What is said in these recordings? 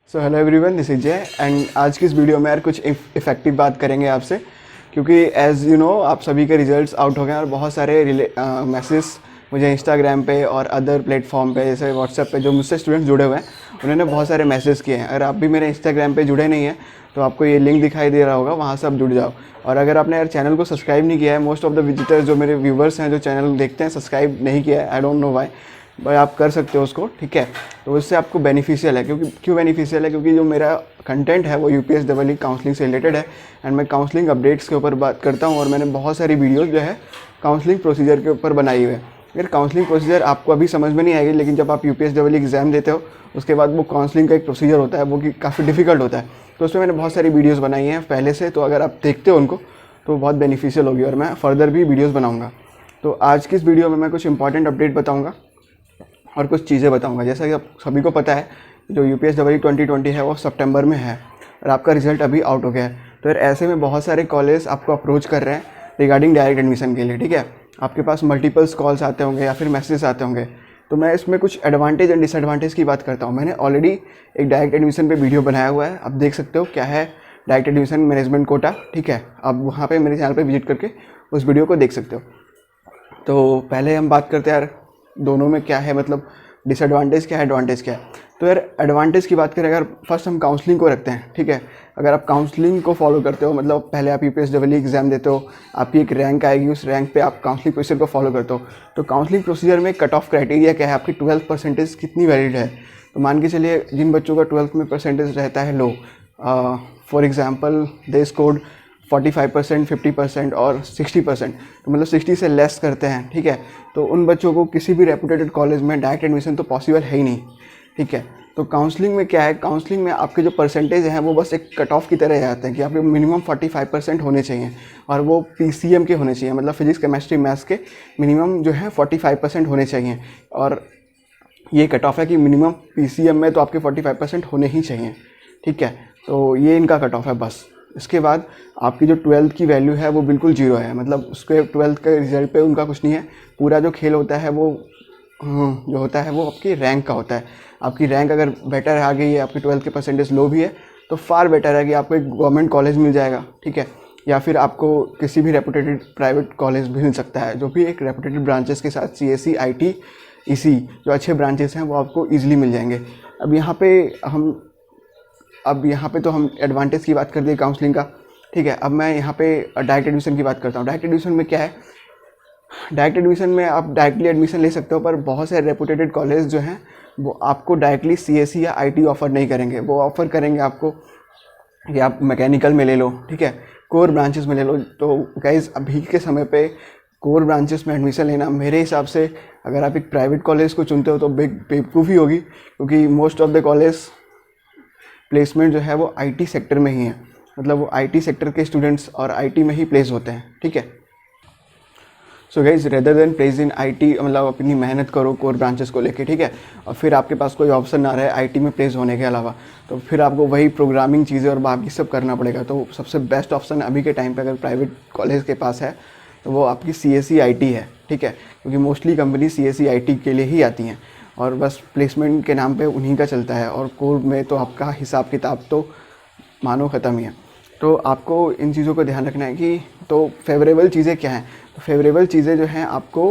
So hello everyone, this is जय and आज की इस वीडियो में यार कुछ इफेक्टिव बात करेंगे आपसे, क्योंकि एज़ यू नो आप सभी के रिजल्ट्स आउट हो गए और बहुत सारे मैसेज मुझे इंस्टाग्राम पे और अदर प्लेटफॉर्म पे जैसे व्हाट्सएप पे जो मुझसे स्टूडेंट्स जुड़े हुए हैं उन्होंने बहुत सारे मैसेज किए हैं। अगर आप भी मेरे इंस्टाग्राम पे जुड़े नहीं हैं तो आपको ये लिंक दिखाई दे रहा होगा, वहाँ से आप जुड़ जाओ। और अगर आपने यार चैनल को सब्सक्राइब नहीं किया है, मोस्ट ऑफ द विजिटर्स जो मेरे व्यूवर्स हैं जो चैनल देखते हैं सब्सक्राइब नहीं किया है, आई डोंट नो व्हाई, भाई आप कर सकते हो उसको, ठीक है। तो उससे आपको बेनिफिशियल है, क्यों बेनिफिशियल है? क्योंकि जो मेरा कंटेंट है वो यूपीएसडब्ल्यू काउंसलिंग से रिलेटेड है एंड मैं काउंसलिंग अपडेट्स के ऊपर बात करता हूँ और मैंने बहुत सारी वीडियोस जो है काउंसलिंग प्रोसीजर के ऊपर बनाई हुई है। यार काउंसलिंग प्रोसीजर आपको अभी समझ में नहीं आएगी, लेकिन जब आप यूपीएसडब्ल्यू एग्जाम देते हो उसके बाद वो काउंसलिंग का एक प्रोसीजर होता है वो कि काफ़ी डिफिकल्ट होता है। तो उसमें मैंने बहुत सारी वीडियोज़ बनाई हैं पहले से, तो अगर आप देखते हो उनको तो बहुत बेनिफिशियल होगी और मैं फर्दर भी वीडियोज़ बनाऊँगा। तो आज की इस वीडियो में मैं कुछ इंपॉर्टेंट अपडेट बताऊँगा और कुछ चीज़ें बताऊंगा। जैसा कि आप सभी को पता है जो यूपीएसडब्ल्यू 2020 है वो सितंबर में है और आपका रिजल्ट अभी आउट हो गया है। तो यार ऐसे में बहुत सारे कॉलेज आपको अप्रोच कर रहे हैं रिगार्डिंग डायरेक्ट एडमिशन के लिए, ठीक है। आपके पास मल्टीपल्स कॉल्स आते होंगे या फिर मैसेजेस आते होंगे। तो मैं इसमें कुछ एडवांटेज एंड डिसएडवांटेज की बात करता हूँ। मैंने ऑलरेडी एक डायरेक्ट एडमिशन पे वीडियो बनाया हुआ है, आप देख सकते हो क्या है डायरेक्ट एडमिशन मैनेजमेंट कोटा, ठीक है। आप वहाँ पर मेरे चैनल पर विजिट करके उस वीडियो को देख सकते हो। तो पहले हम बात करते हैं यार दोनों में क्या है, मतलब डिसएडवांटेज क्या है, एडवांटेज क्या है। तो यार एडवांटेज की बात करें अगर फर्स्ट हम काउंसलिंग को रखते हैं, ठीक है। अगर आप काउंसलिंग को फॉलो करते हो, मतलब पहले आप यूपीएसडब्ल्यू एग्जाम देते हो, आपकी एक रैंक आएगी, उस रैंक पे आप काउंसलिंग प्रोसीजर को फॉलो करते हो। तो काउंसलिंग प्रोसीजर में कट ऑफ क्राइटेरिया क्या है, आपकी 12% कितनी वैलिड है। तो मान के चलिए जिन बच्चों का 12th में परसेंटेज रहता है लो, फॉर एग्जाम्पल दे स्कोर्ड 45%, 50% और 60%, तो मतलब 60 से लेस करते हैं, ठीक है। तो उन बच्चों को किसी भी रेपुटेड कॉलेज में डायरेक्ट एडमिशन तो पॉसिबल है ही नहीं, ठीक है। तो काउंसलिंग में क्या है, काउंसलिंग में आपके जो परसेंटेज हैं वो बस एक कट ऑफ की तरह जाते हैं कि आपके मिनिमम 45% होने चाहिए और वो पीसीएम के होने चाहिए, मतलब फिजिक्स केमिस्ट्री मैथ्स के मिनिमम जो है 45% होने चाहिए। और ये कट ऑफ है कि मिनिमम पीसीएम में तो आपके 45% होने ही चाहिए, ठीक है। तो ये इनका कट ऑफ है बस। इसके बाद आपकी जो 12th की वैल्यू है वो बिल्कुल जीरो है, मतलब उसके 12th के रिजल्ट पे उनका कुछ नहीं है। पूरा जो खेल होता है वो जो होता है वो आपकी रैंक का होता है। आपकी रैंक अगर बेटर आ गई है, आपकी 12th के परसेंटेज लो भी है, तो फार बेटर है कि आपको एक गवर्नमेंट कॉलेज मिल जाएगा, ठीक है। या फिर आपको किसी भी रेपुटेटेड प्राइवेट कॉलेज भी मिल सकता है, जो भी एक रेपुटेटेड ब्रांचेस के साथ सीएससी, आईटी, ईसी जो अच्छे ब्रांचेस हैं वो आपको ईजिली मिल जाएंगे। अब यहाँ पे तो हम एडवांटेज की बात कर दी काउंसलिंग का, ठीक है। अब मैं यहाँ पे डायरेक्ट एडमिशन की बात करता हूँ। डायरेक्ट एडमिशन में क्या है, डायरेक्ट एडमिशन में आप डायरेक्टली एडमिशन ले सकते हो, पर बहुत सारे रेपुटेटेड कॉलेज जो हैं वो आपको डायरेक्टली सीएससी या आईटी ऑफ़र नहीं करेंगे। वो ऑफ़र करेंगे आपको कि आप मैकेनिकल में ले लो, ठीक है, कोर ब्रांचेस में ले लो। तो गाइस अभी के समय पे कोर ब्रांचेस में एडमिशन लेना मेरे हिसाब से, अगर आप एक प्राइवेट कॉलेज को चुनते हो तो बेवकूफ़ी होगी, क्योंकि most of the college placement जो है वो आईटी सेक्टर में ही है, मतलब वो आईटी सेक्टर के स्टूडेंट्स और आईटी में ही प्लेस होते हैं, ठीक है। So guys rather than place in IT, मतलब अपनी मेहनत करो कोर ब्रांचेस को लेके, ठीक है। और फिर आपके पास कोई ऑप्शन ना रहे आईटी में प्लेस होने के अलावा, तो फिर आपको वही प्रोग्रामिंग चीज़ें और बाकी सब करना पड़ेगा। तो सबसे बेस्ट ऑप्शन अभी के टाइम पे अगर प्राइवेट कॉलेज के पास है तो वो आपकी सीएससी आईटी है, ठीक है, क्योंकि मोस्टली कंपनी सीएससी आईटी के लिए ही आती हैं और बस प्लेसमेंट के नाम पे उन्हीं का चलता है। और कोर में तो आपका हिसाब किताब तो मानो ख़त्म ही है। तो आपको इन चीज़ों को ध्यान रखना है कि तो फेवरेबल चीज़ें क्या हैं। तो फेवरेबल चीज़ें जो हैं आपको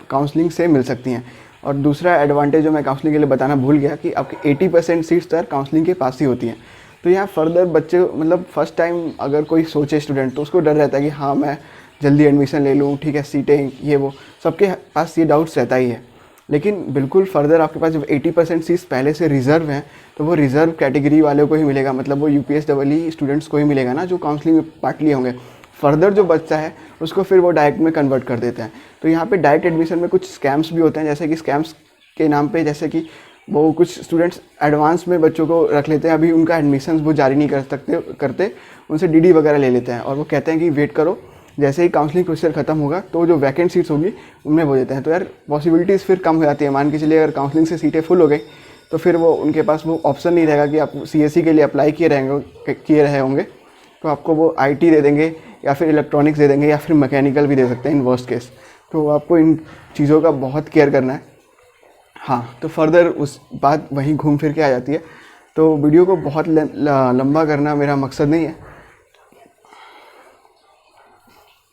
काउंसलिंग से मिल सकती हैं। और दूसरा एडवांटेज जो मैं काउंसलिंग के लिए बताना भूल गया कि आपकी 80% सीट्स तो काउंसलिंग के पास ही होती हैं। तो यहाँ फर्दर बच्चे, मतलब फर्स्ट टाइम अगर कोई सोचे स्टूडेंट तो उसको डर रहता है कि हाँ मैं जल्दी एडमिशन ले लूँ, ठीक है, सीटें ये वो, सबके पास ये डाउट्स रहता ही है। लेकिन बिल्कुल फर्दर आपके पास जब 80% सीट्स पहले से रिज़र्व हैं तो वो रिज़र्व कैटेगरी वालों को ही मिलेगा, मतलब वो यूपीएसडब्ल्यू स्टूडेंट्स को ही मिलेगा ना जो काउंसलिंग में पार्ट लिए होंगे। फर्दर जो बचता है उसको फिर वो डायरेक्ट में कन्वर्ट कर देते हैं। तो यहाँ पे डायरेक्ट एडमिशन में कुछ स्कैम्स भी होते हैं, जैसे कि स्कैम्स के नाम पे जैसे कि वो कुछ स्टूडेंट्स एडवांस में बच्चों को रख लेते हैं, अभी उनका एडमिशन वो जारी नहीं करते, उनसे डीडी वगैरह ले लेते हैं और वो कहते हैं कि वेट करो, जैसे ही काउंसलिंग प्रोसीजर खत्म होगा तो जो वैकेंट सीट्स होगी उनमें हो जाते हैं। तो यार पॉसिबिलिटीज़ फिर कम हो जाती है। मान के चलिए अगर काउंसलिंग से सीटें फुल हो गई तो फिर वो उनके पास वो ऑप्शन नहीं रहेगा कि आप सीएससी के लिए अप्लाई किए रहे होंगे, तो आपको वो आईटी दे देंगे या फिर इलेक्ट्रॉनिक्स दे देंगे या फिर मैकेनिकल भी दे सकते हैं इन वर्स्ट केस। तो आपको इन चीज़ों का बहुत केयर करना है। हाँ, तो फर्दर उस बात वहीं घूम फिर के आ जाती है तो वीडियो को बहुत लंबा करना मेरा मकसद नहीं है,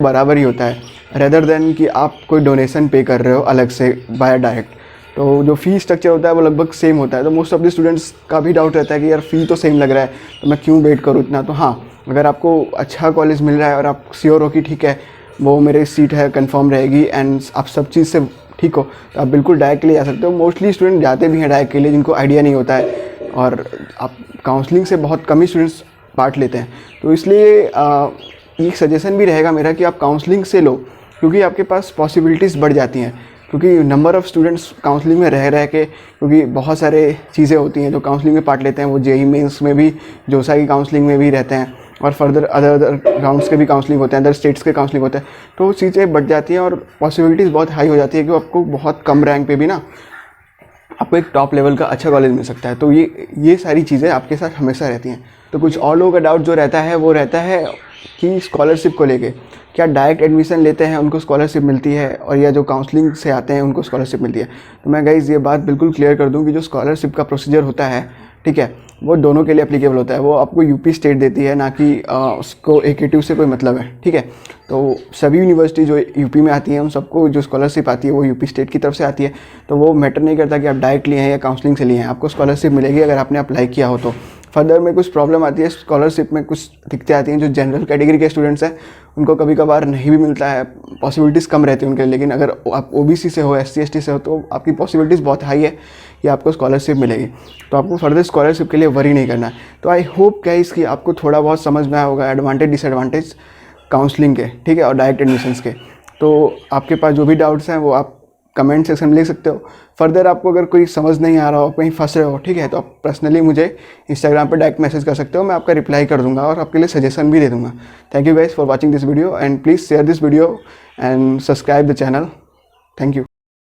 बराबर ही होता है रेदर देन कि आप कोई डोनेशन पे कर रहे हो अलग से बाय डायरेक्ट। तो जो फ़ी स्ट्रक्चर होता है वो लगभग सेम होता है। तो मोस्ट ऑफ द स्टूडेंट्स का भी डाउट रहता है कि यार फ़ी तो सेम लग रहा है तो मैं क्यों वेट करूँ इतना। तो हाँ, अगर आपको अच्छा कॉलेज मिल रहा है और आप श्योर हो कि ठीक है वो मेरी सीट है कंफर्म रहेगी एंड आप सब चीज़ से ठीक हो, तो आप बिल्कुल डायरेक्ट के लिए जा सकते हो। मोस्टली स्टूडेंट जाते भी हैं डायरेक्ट के लिए जिनको आइडिया नहीं होता है, और आप काउंसलिंग से बहुत कम ही स्टूडेंट्स पार्ट लेते हैं। तो इसलिए एक सजेशन भी रहेगा मेरा कि आप काउंसलिंग से लो, क्योंकि आपके पास पॉसिबिलिटीज़ बढ़ जाती हैं। क्योंकि नंबर ऑफ़ स्टूडेंट्स काउंसलिंग में रह के, क्योंकि बहुत सारे चीज़ें होती हैं जो काउंसलिंग में पार्ट लेते हैं, वो जेईई मेंस में भी, जोसा की काउंसलिंग में भी रहते हैं, और फर्दर अदर राउंड्स के भी काउंसलिंग होते हैं, अदर स्टेट्स के काउंसलिंग होते हैं। तो वो चीज़ें बढ़ जाती हैं और पॉसिबिलिटीज़ बहुत हाई हो जाती है कि आपको बहुत कम रैंक पे भी ना आपको एक टॉप लेवल का अच्छा कॉलेज मिल सकता है। तो ये सारी चीज़ें आपके साथ हमेशा रहती हैं। तो कुछ और लोगों का डाउट जो रहता है वो रहता है कि स्कॉलरशिप को लेके, क्या डायरेक्ट एडमिशन लेते हैं उनको स्कॉलरशिप मिलती है, और या जो काउंसलिंग से आते हैं उनको स्कॉलरशिप मिलती है। तो मैं गाइज़ ये बात बिल्कुल क्लियर कर दूं कि जो स्कॉलरशिप का प्रोसीजर होता है, ठीक है, वो दोनों के लिए एप्लीकेबल होता है। वो आपको यूपी स्टेट देती है, ना कि उसको AKTU से कोई मतलब है, ठीक है। तो सभी यूनिवर्सिटी जो यूपी में आती हैं उन सबको जो स्कॉलरशिप आती है वो यूपी स्टेट की तरफ से आती है। तो वो मैटर नहीं करता कि आप डायरेक्ट लिए हैं या काउंसलिंग से लिए हैं, आपको स्कॉलरशिप मिलेगी अगर आपने अप्लाई किया हो। तो फर्दर में कुछ प्रॉब्लम आती है स्कॉलरशिप में, कुछ दिक्कतें आती हैं। जो जनरल कैटेगरी के स्टूडेंट्स हैं उनको कभी कभार नहीं भी मिलता है, पॉसिबिलिटीज़ कम रहती है उनके लिए। लेकिन अगर आप OBC से हो, SC ST से हो, तो आपकी पॉसिबिलिटीज़ बहुत हाई है कि आपको स्कॉलरशिप मिलेगी। तो आपको फर्दर स्कॉलरशिप के लिए वरी नहीं करना है। तो आई होप गाइस कि आपको थोड़ा बहुत समझ में आया होगा एडवांटेज डिसएडवांटेज काउंसलिंग के, ठीक है, और डायरेक्ट एडमिशन्स के। तो आपके पास जो भी डाउट्स हैं वो आप कमेंट सेक्शन में लिख सकते हो। फर्दर आपको अगर कोई समझ नहीं आ रहा हो, कहीं फंस रहे हो, ठीक है, तो आप पर्सनली मुझे इंस्टाग्राम पर डायरेक्ट मैसेज कर सकते हो, मैं आपका रिप्लाई कर दूंगा और आपके लिए सजेशन भी दे दूंगा। Thank you guys for watching this video and please share this video and subscribe the channel. Thank you.